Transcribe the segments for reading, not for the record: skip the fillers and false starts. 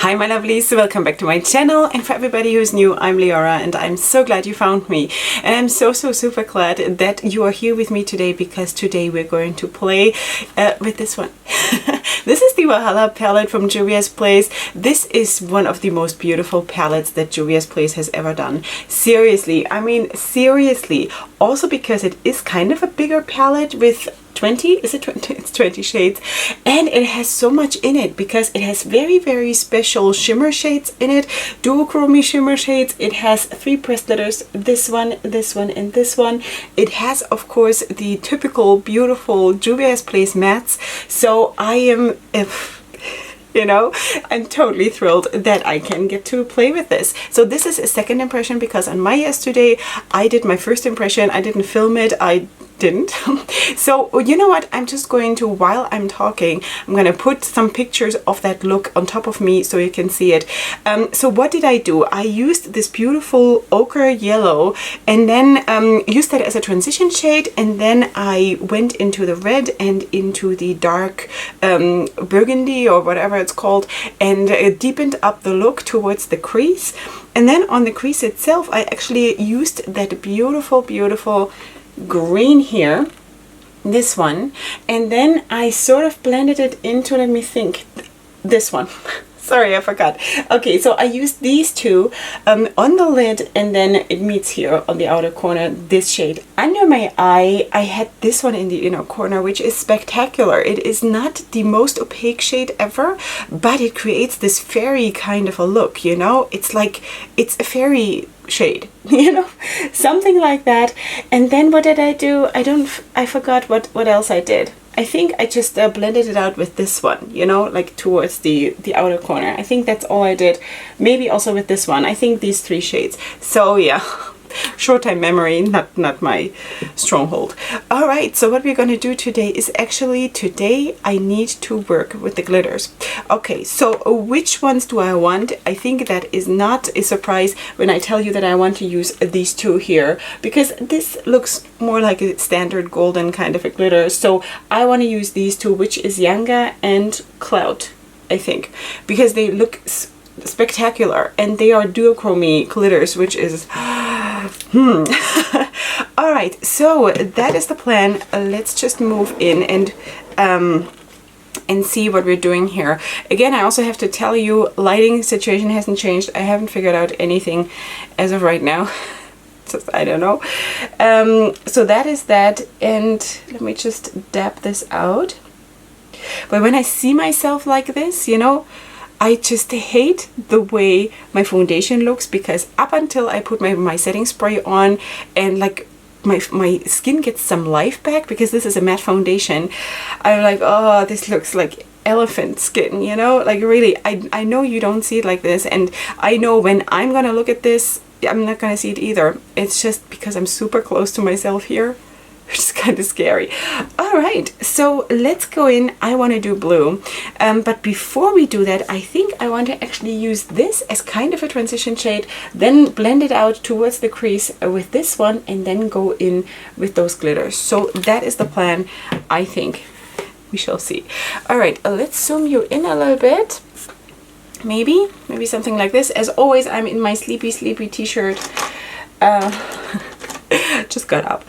Hi my lovelies, welcome back to my channel, and for everybody who's new, I'm Leorah and I'm so glad you found me, and I'm so super glad that you are here with me today, because today we're going to play with this one. This is the Wahala palette from Juvia's Place. This is one of the most beautiful palettes that Juvia's Place has ever done. Seriously, I mean seriously, also because it is kind of a bigger palette with 20, is it 20? It's 20 shades, and it has so much in it because it has very special shimmer shades in it, duochrome shimmer shades. It has 3 pressed glitters, this one, and this one. It has, of course, the typical beautiful Juvia's Place mattes. So I am, you know, I'm totally thrilled that I can get to play with this. So this is a second impression, because on my yesterday I did my first impression. I didn't film it, I didn't. So you know what, I'm just going to, while I'm talking, I'm going to put some pictures of that look on top of me so you can see it. So what did I do? I used this beautiful ochre yellow and then used that as a transition shade, and then I went into the red and into the dark burgundy or whatever it's called, and deepened up the look towards the crease. And then on the crease itself I actually used that beautiful green here, this one, and then I sort of blended it into, let me think, this one. Sorry, I forgot. Okay, so I used these two on the lid, and then it meets here on the outer corner, this shade. Under my eye, I had this one in the inner corner, which is spectacular. It is not the most opaque shade ever, but it creates this fairy kind of a look, you know? It's like, it's a fairy shade, you know, something like that. And then what did I do? I forgot what else I did. I think I just blended it out with this one, you know, like towards the outer corner. I think that's all I did. Maybe also with this one. I think these 3 shades. So yeah, short-time memory, not my stronghold. All right, so what we're going to do today is actually, today I need to work with the glitters. Okay, so which ones do I want? I think that is not a surprise when I tell you that I want to use these 2 here, because this looks more like a standard golden kind of a glitter. So I want to use these 2, which is Yanga and Cloud, I think, because they look spectacular, and they are duochrome glitters, which is all right, so that is the plan. Let's just move in and see what we're doing here. Again, I also have to tell you, lighting situation hasn't changed. I haven't figured out anything as of right now. Just, I don't know. So that is that, and let me just dab this out. But when I see myself like this, you know, I just hate the way my foundation looks, because up until I put my setting spray on and like my skin gets some life back, because this is a matte foundation, I'm like, oh, this looks like elephant skin, you know, like really, I know you don't see it like this, and I know when I'm gonna look at this, I'm not gonna see it either. It's just because I'm super close to myself here, which is kind of scary. All right, so let's go in. I want to do blue, but before we do that, I think I want to actually use this as kind of a transition shade, then blend it out towards the crease with this one, and then go in with those glitters. So that is the plan, I think. We shall see. All right, let's zoom you in a little bit. Maybe something like this. As always, I'm in my sleepy t-shirt. Just got up.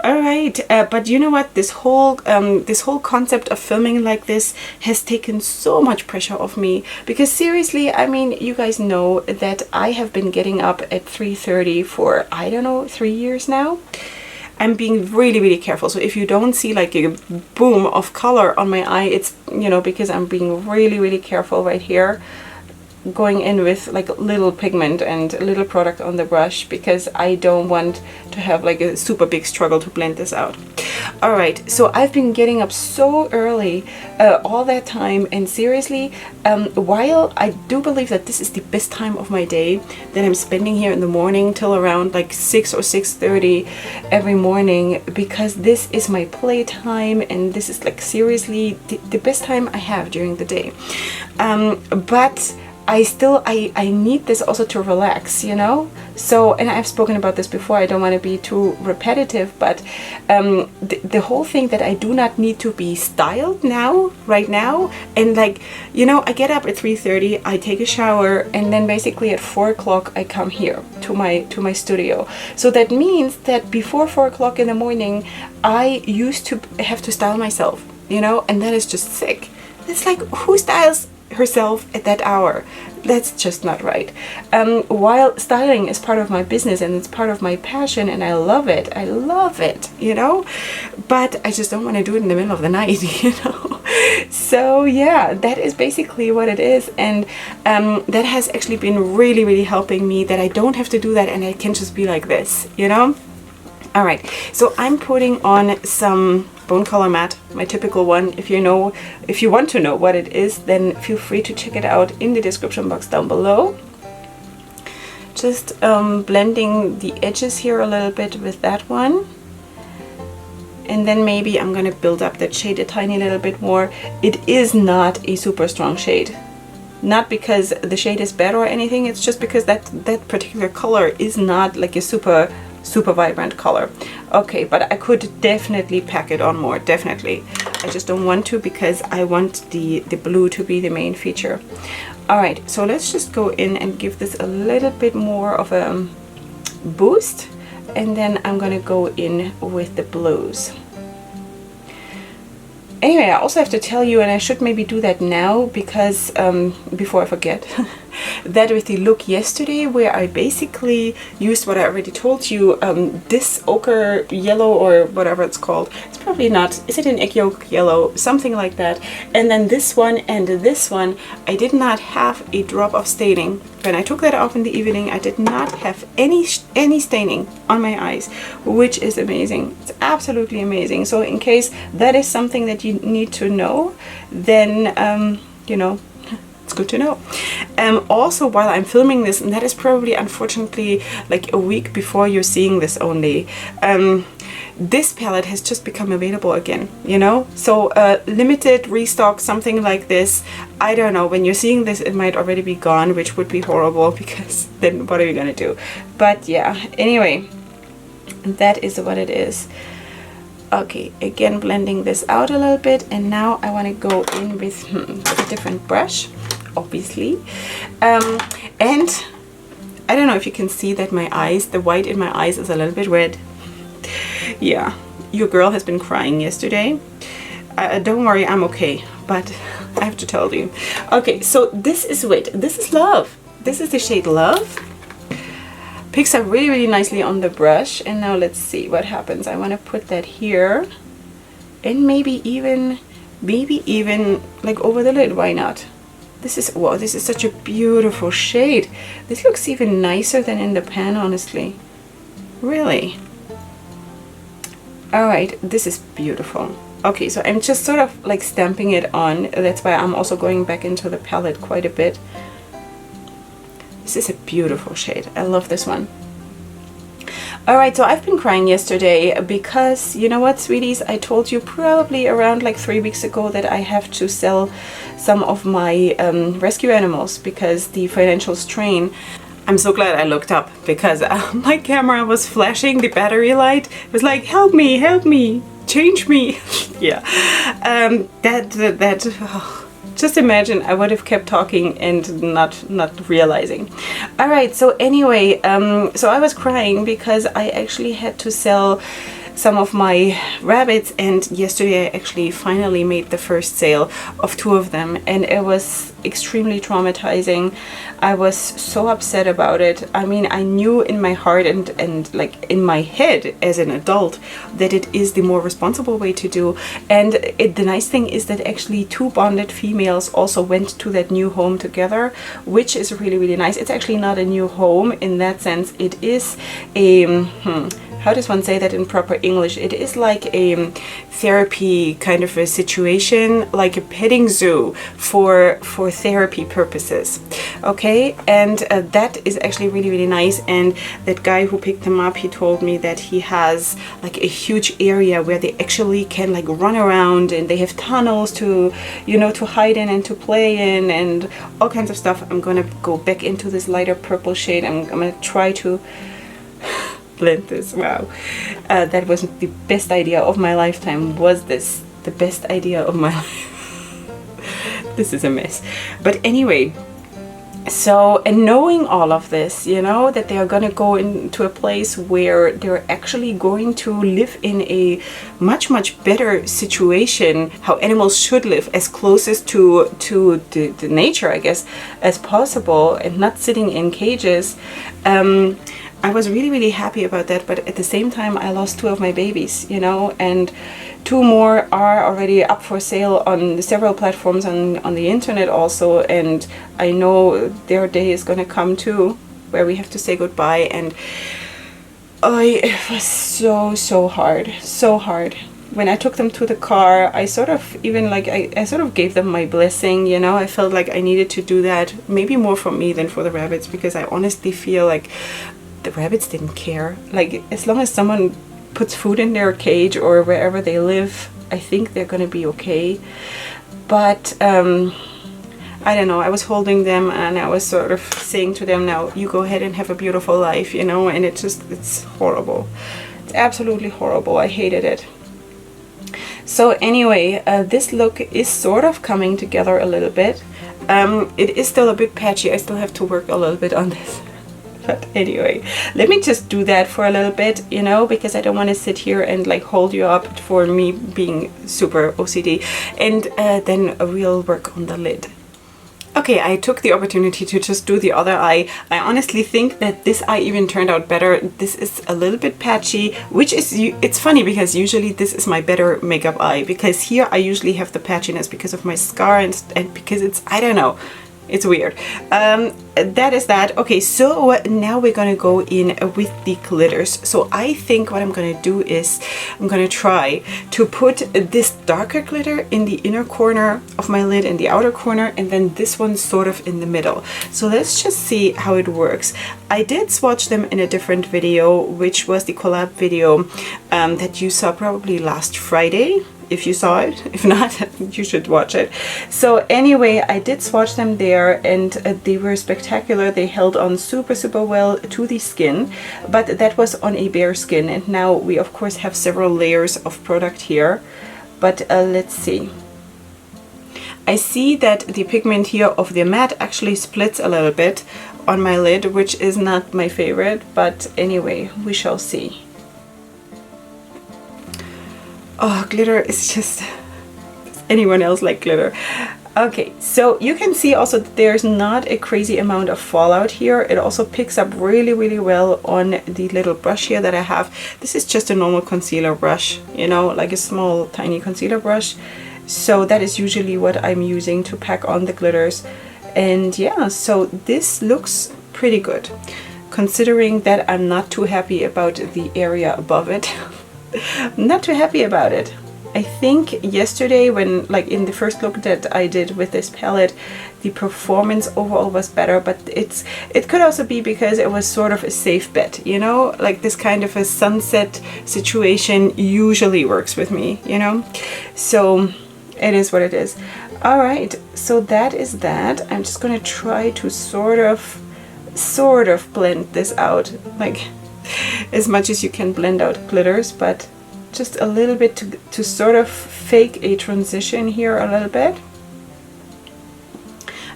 All right, but you know what, this whole concept of filming like this has taken so much pressure off me, because seriously, I mean, you guys know that I have been getting up at 3:30 for, I don't know, 3 years now. I'm being really careful, so if you don't see like a boom of color on my eye, it's, you know, because I'm being really careful right here, going in with like little pigment and a little product on the brush, because I don't want to have like a super big struggle to blend this out. All right, so I've been getting up so early all that time, and seriously, while I do believe that this is the best time of my day, that I'm spending here in the morning till around like 6 or 6:30 every morning, because this is my playtime, and this is like seriously the best time I have during the day. But I need this also to relax, you know. So, and I've spoken about this before, I don't want to be too repetitive, but the whole thing that I do not need to be styled now, right now, and like, you know, I get up at 3:30, I take a shower, and then basically at 4 o'clock I come here to my studio. So that means that before 4 o'clock in the morning I used to have to style myself, you know, and that is just sick. It's like, who styles herself at that hour? That's just not right. While styling is part of my business and it's part of my passion and I love it, you know, but I just don't want to do it in the middle of the night, you know. So yeah, that is basically what it is, and that has actually been really, really helping me, that I don't have to do that and I can just be like this, you know. All right, so I'm putting on some bone color matte, my typical one. If you want to know what it is, then feel free to check it out in the description box down below. Just blending the edges here a little bit with that one. And then maybe I'm gonna build up that shade a tiny little bit more. It is not a super strong shade. Not because the shade is bad or anything, it's just because that particular color is not like a super vibrant color. Okay, but I could definitely pack it on more, definitely. I just don't want to because I want the blue to be the main feature. All right, so let's just go in and give this a little bit more of a boost, and then I'm gonna go in with the blues. Anyway, I also have to tell you, and I should maybe do that now because before I forget, that with the look yesterday, where I basically used what I already told you, this ochre yellow or whatever it's called. It's probably not, is it an egg yolk yellow? Something like that. And then this one and this one, I did not have a drop of staining. When I took that off in the evening, I did not have any staining on my eyes, which is amazing. It's absolutely amazing. So in case that is something that you need to know, then, you know, it's good to know. Also, while I'm filming this, and that is probably unfortunately like a week before you're seeing this only, this palette has just become available again, you know. So limited restock, something like this. I don't know, when you're seeing this it might already be gone, which would be horrible because then what are you gonna do? But yeah, anyway, that is what it is. Okay, again blending this out a little bit, and now I want to go in with a different brush, obviously. And I don't know if you can see that my eyes, the white in my eyes is a little bit red. Yeah, your girl has been crying yesterday. Don't worry, I'm okay, but I have to tell you. Okay, so this is this is Love. This is the shade Love. Picks up really, really nicely on the brush, and now let's see what happens. I want to put that here, and maybe even like over the lid. Why not? This is, wow, this is such a beautiful shade. This looks even nicer than in the pan, honestly. Really. All right, this is beautiful. Okay, so I'm just sort of like stamping it on. That's why I'm also going back into the palette quite a bit. This is a beautiful shade. I love this one. All right, so I've been crying yesterday because, you know what, sweeties, I told you probably around like 3 weeks ago that I have to sell some of my rescue animals because the financial strain. I'm so glad I looked up because my camera was flashing, the battery light. It was like, help me, change me. Yeah, just imagine I would have kept talking and not realizing. All right, so anyway, so I was crying because I actually had to sell some of my rabbits, and yesterday I actually finally made the first sale of 2 of them, and it was extremely traumatizing. I was so upset about it. I mean, I knew in my heart and like in my head as an adult that it is the more responsible way to do, and the nice thing is that actually 2 bonded females also went to that new home together, which is really, really nice. It's actually not a new home in that sense. It is a how does one say that in proper English? It is like a therapy kind of a situation, like a petting zoo for therapy purposes. Okay, and that is actually really, really nice. And that guy who picked them up, he told me that he has like a huge area where they actually can like run around, and they have tunnels to, you know, to hide in and to play in and all kinds of stuff. I'm gonna go back into this lighter purple shade. I'm gonna try to blend this. Wow, that wasn't the best idea of my lifetime. Was this the best idea of my life? This is a mess. But anyway, so, and knowing all of this, you know, that they are going to go into a place where they're actually going to live in a much, much better situation, how animals should live, as closest to the nature, I guess, as possible, and not sitting in cages. I was really, really happy about that, but at the same time, I lost 2 of my babies, you know, and 2 more are already up for sale on several platforms on the internet also, and I know their day is going to come too, where we have to say goodbye. And it was so hard. When I took them to the car, I sort of even like I sort of gave them my blessing, you know. I felt like I needed to do that, maybe more for me than for the rabbits, because I honestly feel like the rabbits didn't care. Like, as long as someone puts food in their cage or wherever they live, I think they're gonna be okay. But I don't know, I was holding them and I was sort of saying to them, now you go ahead and have a beautiful life, you know. And it's horrible. It's absolutely horrible. I hated it. So anyway, this look is sort of coming together a little bit. It is still a bit patchy. I still have to work a little bit on this. But anyway, let me just do that for a little bit, you know, because I don't want to sit here and like hold you up for me being super OCD. And then we'll work on the lid. Okay, I took the opportunity to just do the other eye. I honestly think that this eye even turned out better. This is a little bit patchy, which is, it's funny because usually this is my better makeup eye, because here I usually have the patchiness because of my scar and because it's, I don't know, it's weird. That is that. Okay, so now we're gonna go in with the glitters. So I think what I'm gonna do is I'm gonna try to put this darker glitter in the inner corner of my lid and the outer corner, and then this one sort of in the middle. So let's just see how it works. I did swatch them in a different video, which was the collab video that you saw probably last Friday. If you saw it, if not, you should watch it. So anyway, I did swatch them there, and they were spectacular. They held on super well to the skin, but that was on a bare skin, and now we of course have several layers of product here. But let's see. I see that the pigment here of the matte actually splits a little bit on my lid, which is not my favorite, but anyway, we shall see. Oh, glitter is just... Does anyone else like glitter? Okay, so you can see also that there's not a crazy amount of fallout here. It also picks up really well on the little brush here that I have. This is just a normal concealer brush, you know, like a small tiny concealer brush. So that is usually what I'm using to pack on the glitters. And yeah, so this looks pretty good, considering that I'm not too happy about the area above it. Not too happy about it. I think yesterday, when like in the first look that I did with this palette, the performance overall was better, but it could also be because it was sort of a safe bet, you know, like this kind of a sunset situation usually works with me, you know, so it is what it is. All right, so that is that. I'm just gonna try to sort of blend this out, like as much as you can blend out glitters, but just a little bit to sort of fake a transition here a little bit.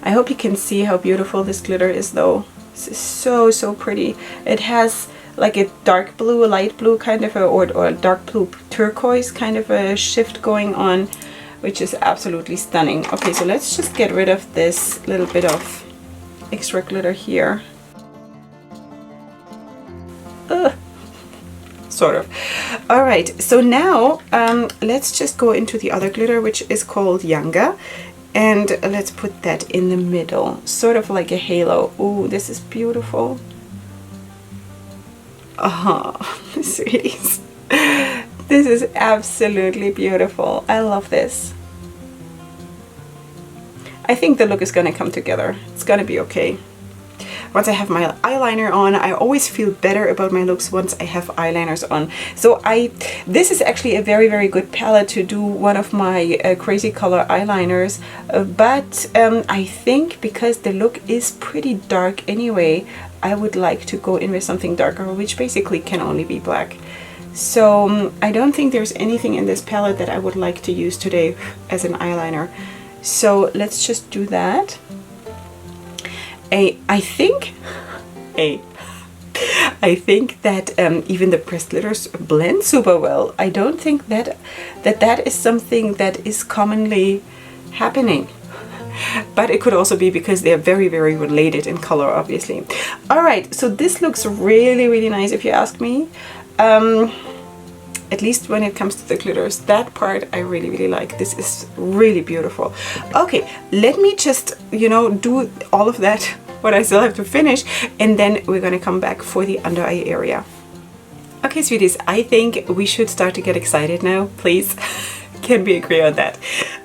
I hope you can see how beautiful this glitter is though. This is so pretty. It has like a dark blue, light blue kind of a, or a dark blue turquoise kind of a shift going on, which is absolutely stunning. Okay, so let's just get rid of this little bit of extra glitter here. Sort of. All right, so now let's just go into the other glitter, which is called Younger, and let's put that in the middle, sort of like a halo. Ooh, this is beautiful. Oh, sweeties. This is absolutely beautiful. I love this. I think the look is gonna come together. It's gonna be okay. Once I have my eyeliner on, I always feel better about my looks once I have eyeliners on. So this is actually a very, very good palette to do one of my crazy color eyeliners. But I think because the look is pretty dark anyway, I would like to go in with something darker, which basically can only be black. So I don't think there's anything in this palette that I would like to use today as an eyeliner. So let's just do that. I think that even the pressed glitters blend super well. I don't think that is something that is commonly happening. But it could also be because they're very, very related in color, obviously. Alright, so this looks really, really nice if you ask me. At least when it comes to the glitters. That part I really, really like. This is really beautiful. Okay, let me just, you know, do all of that, what I still have to finish, and then we're gonna come back for the under eye area. Okay, sweeties, I think we should start to get excited now, please. Can we agree on that?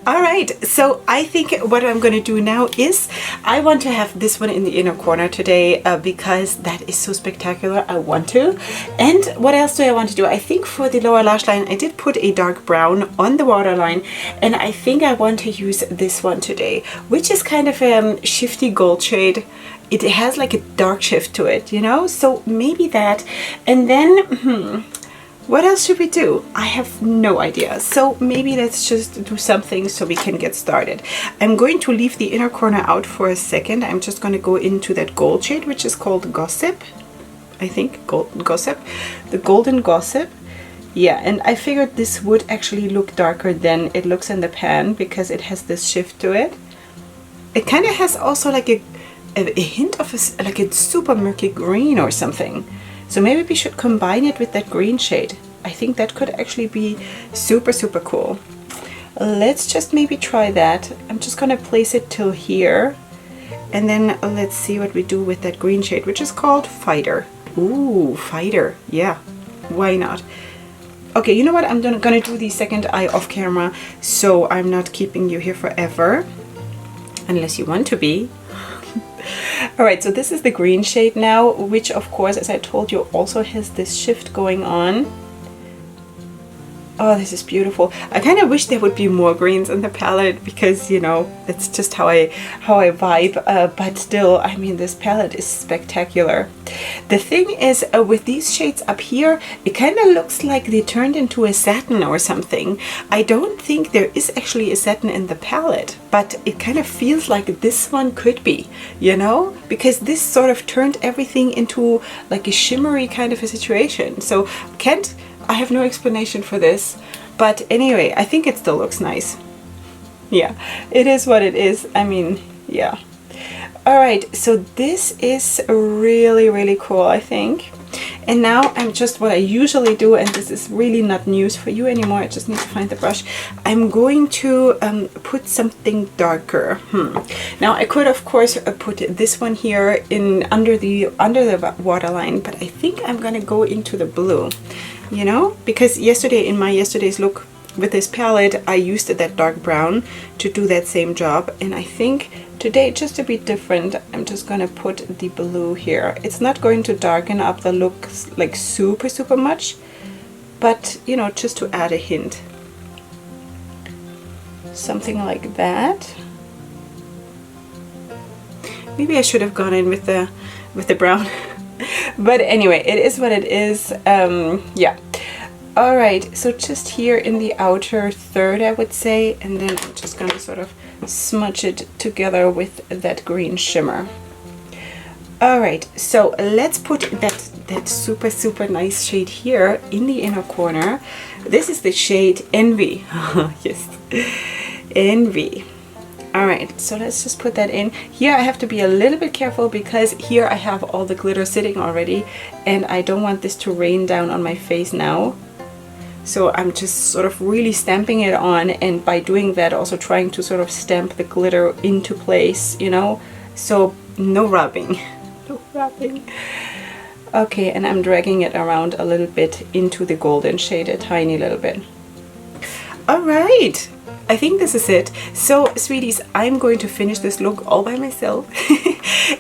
All right, so I think what I'm going to do now is I want to have this one in the inner corner today because that is so spectacular. I want to. And what else do I want to do? I think for the lower lash line, I did put a dark brown on the waterline, and I think I want to use this one today, which is kind of a shifty gold shade. It has like a dark shift to it, you know? So maybe that. And then, what else should we do? I have no idea. So maybe let's just do something so we can get started. I'm going to leave the inner corner out for a second. I'm just going to go into that gold shade, which is called Gossip. I think Gossip. The Golden Gossip. Yeah, and I figured this would actually look darker than it looks in the pan because it has this shift to it. It kind of has also like a hint of like a super murky green or something. So maybe we should combine it with that green shade. I think that could actually be super, super cool. Let's just maybe try that. I'm just gonna place it till here. And then let's see what we do with that green shade, which is called Fighter. Ooh, Fighter, yeah, why not? Okay, you know what? I'm gonna do the second eye off camera, so I'm not keeping you here forever. Unless you want to be. Alright, so this is the green shade now, which of course, as I told you, also has this shift going on. Oh, this is beautiful. I kind of wish there would be more greens in the palette because, you know, that's just how I vibe. But still, I mean, this palette is spectacular. The thing is, with these shades up here, it kind of looks like they turned into a satin or something. I don't think there is actually a satin in the palette, but it kind of feels like this one could be, you know, because this sort of turned everything into like a shimmery kind of a situation. So I have no explanation for this, but anyway, I think it still looks nice. Yeah, it is what it is. I mean, yeah. All right, so this is really, really cool, I think. And now I'm just what I usually do, and this is really not news for you anymore. I just need to find the brush. I'm going to put something darker. Now I could of course put this one here in under the waterline, but I think I'm gonna go into the blue. You know, because in my yesterday's look with this palette, I used that dark brown to do that same job, and I think today, just to be different, I'm just gonna put the blue here. It's not going to darken up the look like super, super much, but you know, just to add a hint. Something like that. Maybe I should have gone in with the brown. But anyway, it is what it is. Yeah. All right, so just here in the outer third, I would say, and then I'm just going to sort of smudge it together with that green shimmer. All right, so let's put that super, super nice shade here in the inner corner. This is the shade Envy. Yes, Envy. All right, so let's just put that in. Here I have to be a little bit careful because here I have all the glitter sitting already, and I don't want this to rain down on my face now. So I'm just sort of really stamping it on, and by doing that also trying to sort of stamp the glitter into place, you know? So no rubbing. No rubbing. Okay, and I'm dragging it around a little bit into the golden shade, a tiny little bit. All right, I think this is it. So, sweeties, I'm going to finish this look all by myself.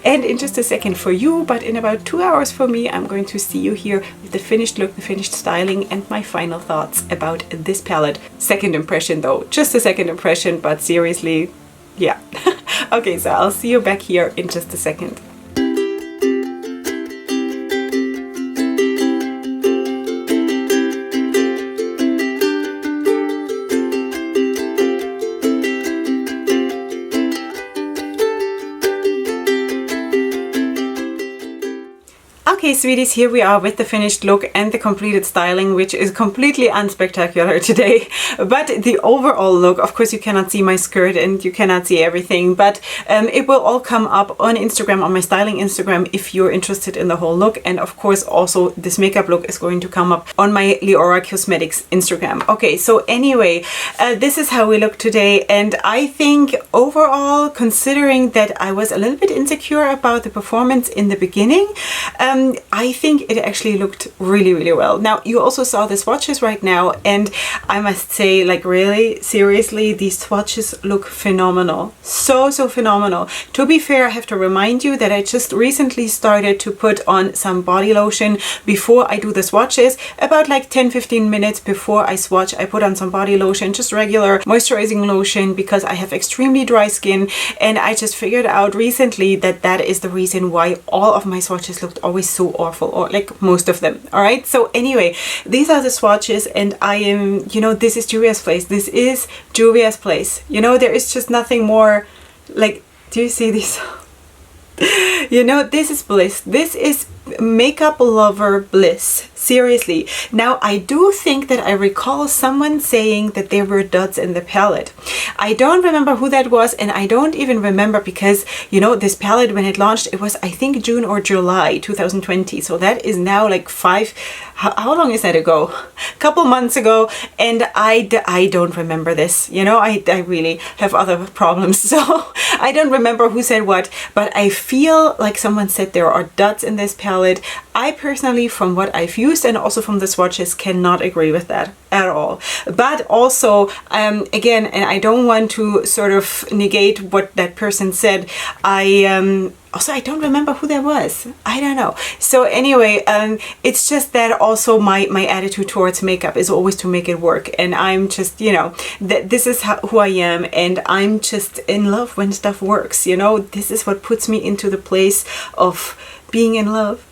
And in just a second for you, but in about 2 hours for me, I'm going to see you here with the finished look, the finished styling, and my final thoughts about this palette. Second impression though, just a second impression, but seriously, yeah. Okay, so I'll see you back here in just a second. Okay, sweeties, here we are with the finished look and the completed styling, which is completely unspectacular today. But the overall look, of course, you cannot see my skirt and you cannot see everything, but it will all come up on Instagram, on my styling Instagram, if you're interested in the whole look. And of course, also this makeup look is going to come up on my Leorah Cosmetics Instagram. Okay, so anyway, this is how we look today. And I think overall, considering that I was a little bit insecure about the performance in the beginning, I think it actually looked really, really well. Now, you also saw the swatches right now, and I must say, like, really, seriously, these swatches look phenomenal. So phenomenal. To be fair, I have to remind you that I just recently started to put on some body lotion before I do the swatches. About like 10-15 minutes before I swatch, I put on some body lotion, just regular moisturizing lotion, because I have extremely dry skin, and I just figured out recently that that is the reason why all of my swatches looked always so awful, or like most of them. All right, so anyway, these are the swatches, and I am, you know, this is Juvia's place. This is Juvia's place. You know, there is just nothing more, like, do you see these? You know, this is bliss. This is makeup lover bliss. Seriously. Now, I do think that I recall someone saying that there were duds in the palette. I don't remember who that was, and I don't even remember because, you know, this palette, when it launched, it was, I think, June or July 2020. So that is now like how long is that ago? A couple months ago, and I don't remember this. You know, I really have other problems, so I don't remember who said what, but I feel like someone said there are duds in this palette. I personally, from what I've used and also from the swatches, cannot agree with that at all. But also, again, and I don't want to sort of negate what that person said, also, I don't remember who that was. I don't know. So anyway, it's just that also my attitude towards makeup is always to make it work. And I'm just, you know, this is who I am. And I'm just in love when stuff works. You know, this is what puts me into the place of being in love.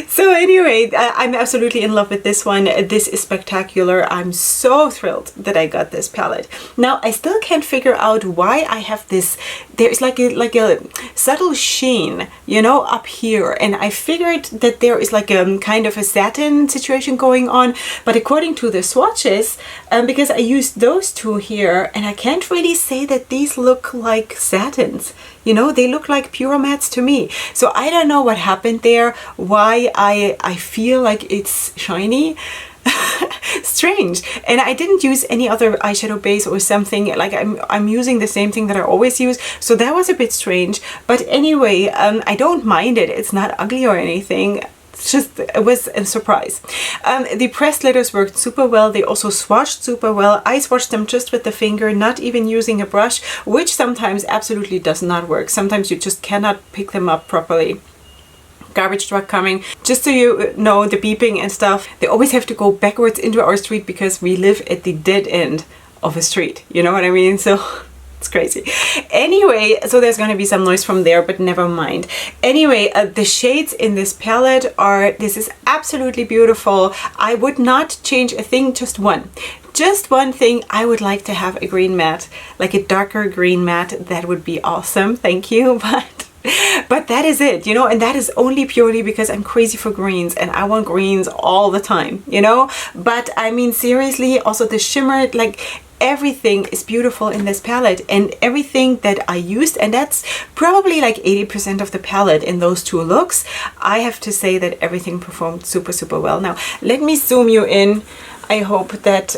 So anyway, I'm absolutely in love with this one. This is spectacular. I'm so thrilled that I got this palette. Now, I still can't figure out why I have this. There's like a subtle sheen, you know, up here. And I figured that there is like a kind of a satin situation going on. But according to the swatches, because I used those two here, and I can't really say that these look like satins. You know, they look like pure mattes to me. So I don't know what happened there, why I feel like it's shiny. Strange. And I didn't use any other eyeshadow base or something. Like I'm using the same thing that I always use. So that was a bit strange. But anyway, I don't mind it. It's not ugly or anything. It was a surprise. The pressed letters worked super well. They also swatched super well. I swatched them just with the finger, not even using a brush, which sometimes absolutely does not work. Sometimes you just cannot pick them up properly. Garbage truck coming. Just so you know, the beeping and stuff, they always have to go backwards into our street because we live at the dead end of a street. You know what I mean? So it's crazy. Anyway, so there's going to be some noise from there, but never mind. Anyway, the shades in this palette are, this is absolutely beautiful. I would not change a thing, just one. Just one thing, I would like to have a green matte, like a darker green matte. That would be awesome. Thank you. But that is it, you know, and that is only purely because I'm crazy for greens and I want greens all the time, you know. But I mean, seriously, also the shimmer, like everything is beautiful in this palette, and everything that I used, and that's probably like 80% of the palette in those two looks, I have to say that everything performed super, super well. Now, let me zoom you in. I hope that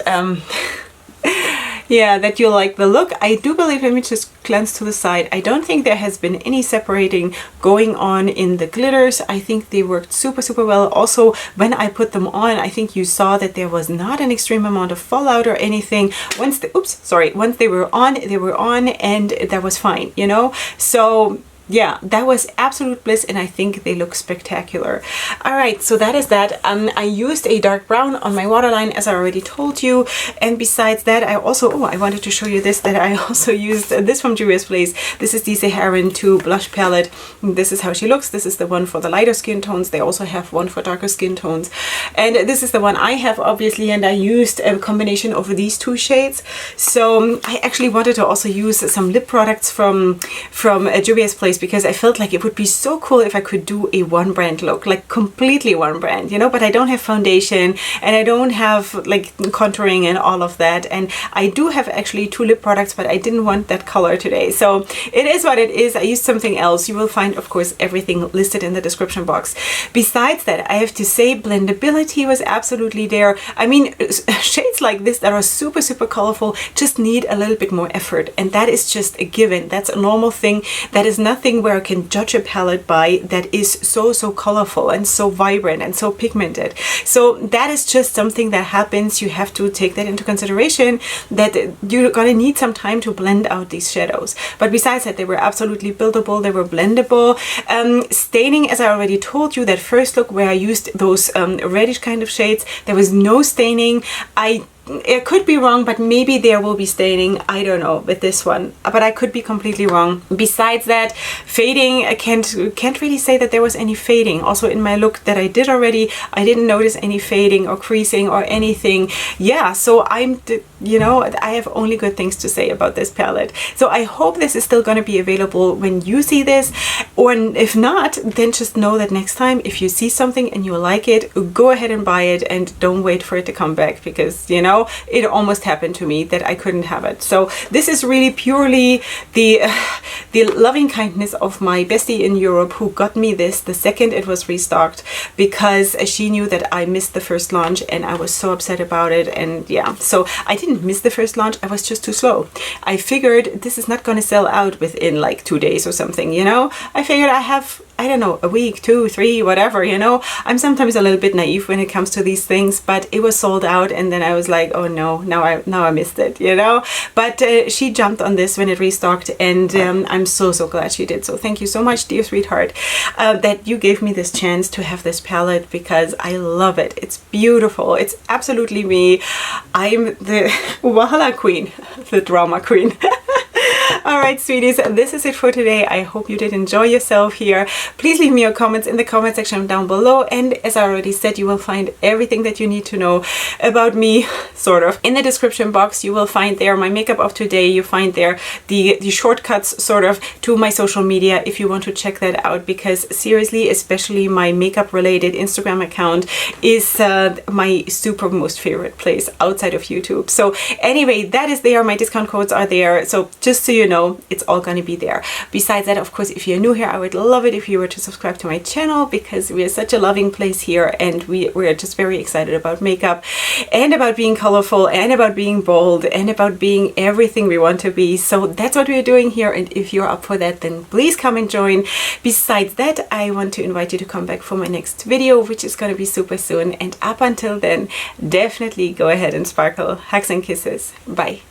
yeah, that you like the look. I do believe, let me just glance to the side, I don't think there has been any separating going on in the glitters. I think they worked super well. Also, when I put them on, I think you saw that there was not an extreme amount of fallout or anything. Once they were on, and that was fine, you know. So yeah, that was absolute bliss, and I think they look spectacular. All right, so that is that. I used a dark brown on my waterline, as I already told you, and besides that, I also, I wanted to show you this, that I also used this from Juvia's Place. This is the Saharan 2 blush palette. This is how she looks. This is the one for the lighter skin tones. They also have one for darker skin tones, and this is the one I have, obviously, and I used a combination of these two shades. So I actually wanted to also use some lip products from Juvia's Place, because I felt like it would be so cool if I could do a one brand look, like completely one brand, you know, but I don't have foundation and I don't have like contouring and all of that. And I do have actually 2 lip products, but I didn't want that color today. So it is what it is. I used something else. You will find, of course, everything listed in the description box. Besides that, I have to say blendability was absolutely there. I mean, shades like this that are super colorful just need a little bit more effort. And that is just a given. That's a normal thing. That is nothing where I can judge a palette by that is so colorful and so vibrant and so pigmented. So that is just something that happens. You have to take that into consideration, that you're gonna need some time to blend out these shadows. But besides that, they were absolutely buildable, they were blendable. Staining, as I already told you, that first look where I used those reddish kind of shades, there was no staining. It could be wrong, but maybe there will be staining. I don't know with this one, but I could be completely wrong. Besides that, fading, I can't really say that there was any fading. Also in my look that I did already, I didn't notice any fading or creasing or anything. Yeah, so you know, I have only good things to say about this palette. So I hope this is still going to be available when you see this, or if not, then just know that next time if you see something and you like it, go ahead and buy it and don't wait for it to come back, because, you know, it almost happened to me that I couldn't have it. So this is really purely the loving kindness of my bestie in Europe, who got me this the second it was restocked, because she knew that I missed the first launch and I was so upset about it. And yeah, so I didn't miss the first launch, I was just too slow. I figured this is not going to sell out within like 2 days or something, you know. I figured I have, I don't know, a week, 2, 3, whatever, you know. I'm sometimes a little bit naive when it comes to these things, but it was sold out, and then I was like, oh no, now I missed it, you know. But she jumped on this when it restocked, and I'm so glad she did. So thank you so much, dear sweetheart, that you gave me this chance to have this palette, because I love it. It's beautiful. It's absolutely me. I'm the Wahala queen, the drama queen. Alright, sweeties, this is it for today. I hope you did enjoy yourself here. Please leave me your comments in the comment section down below, and as I already said, you will find everything that you need to know about me, sort of, in the description box. You will find there my makeup of today. You find there the shortcuts, sort of, to my social media if you want to check that out, because seriously, especially my makeup related Instagram account is my super most favorite place outside of YouTube. So anyway, that is there. My discount codes are there. So just so you know, it's all going to be there. Besides that, of course, if you're new here, I would love it if you were to subscribe to my channel, because we are such a loving place here, and we're just very excited about makeup and about being colorful and about being bold and about being everything we want to be. So that's what we're doing here, and if you're up for that, then please come and join. Besides that, I want to invite you to come back for my next video, which is going to be super soon, and up until then, definitely go ahead and sparkle. Hugs and kisses. Bye.